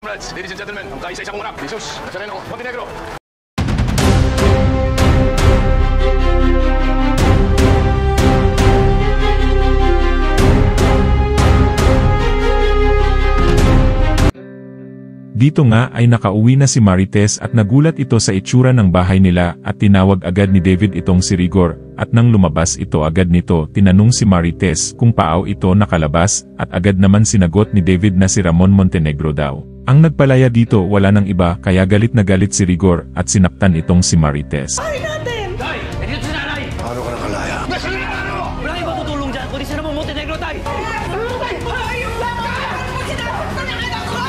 Comrades, ladies and gentlemen, ang kaisa-isa kong anak, Jesus Nazareno Montenegro. Dito nga ay nakauwi na si Marites at nagulat ito sa itsura ng bahay nila at tinawag agad ni David itong si Rigor, at nang lumabas ito agad nito tinanong si Marites kung paaw ito nakalabas at agad naman sinagot ni David na si Ramon Montenegro daw. Ang nagpalaya dito wala nang iba kaya galit na galit si Rigor at sinaktan itong si Marites. Ay natin! Tay! Dito si nanay! Paano ka nakalaya? Nasa nanay mo! Wala kayong matutulong dyan kundi si Ramon Montenegro, tay! Hayop lang ka! Sinasaktan ang anak ko!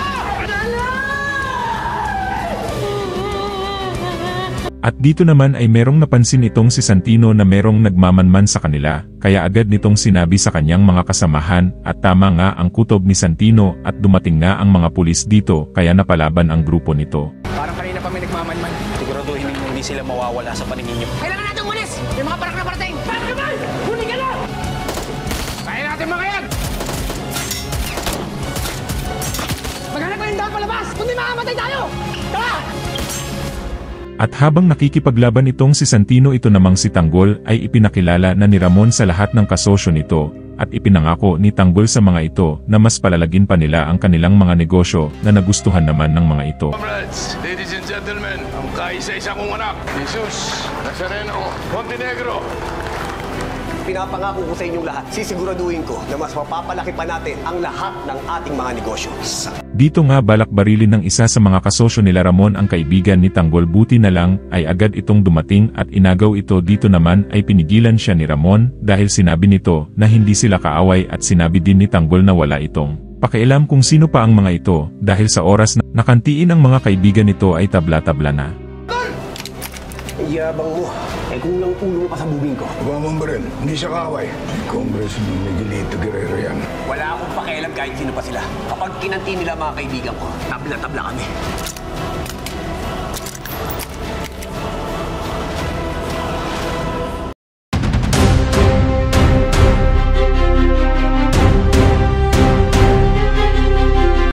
At dito naman ay merong napansin itong si Santino na merong nagmamanman sa kanila, kaya agad nitong sinabi sa kanyang mga kasamahan at tama nga ang kutob ni Santino at dumating nga ang mga pulis dito kaya napalaban ang grupo nito. Parang kanina pa may nagmamanman. Siguraduhin ninyo hindi sila mawawala sa paningin nyo. Kailangan natin umalis! Yung mga parak na parating! Paano ka ba? Huli ka na! Kaya natin mga yan! Maghanap ka rin daw palabas! Kundi makamatay tayo! Tara! At habang nakikipaglaban itong si Santino ito namang si Tanggol ay ipinakilala na ni Ramon sa lahat ng kasosyo nito, at ipinangako ni Tanggol sa mga ito na mas palalagin pa nila ang kanilang mga negosyo na nagustuhan naman ng mga ito. Comrades, ladies and gentlemen, ang kaisa-isa kong anak, Jesus Nazareno Montenegro. Pinapangako ko sa inyong lahat, sisiguraduhin ko na mas mapapalaki pa natin ang lahat ng ating mga negosyo. Dito nga balak barilin ng isa sa mga kasosyo nila Ramon ang kaibigan ni Tanggol, buti na lang ay agad itong dumating at inagaw ito. Dito naman ay pinigilan siya ni Ramon dahil sinabi nito na hindi sila kaaway at sinabi din ni Tanggol na wala itong pakialam kung sino pa ang mga ito dahil sa oras na nakantiin ang mga kaibigan nito ay tabla-tabla na. Yabang mo. Kung lang ulo mo pa sa bubing ko. Gumamang ba rin? Hindi siya kaaway. Congressman Miguelito Guerrero yan. Wala akong pakialam kahit sino pa sila. Kapag kinanti nila mga kaibigan ko, tabla-tabla kami.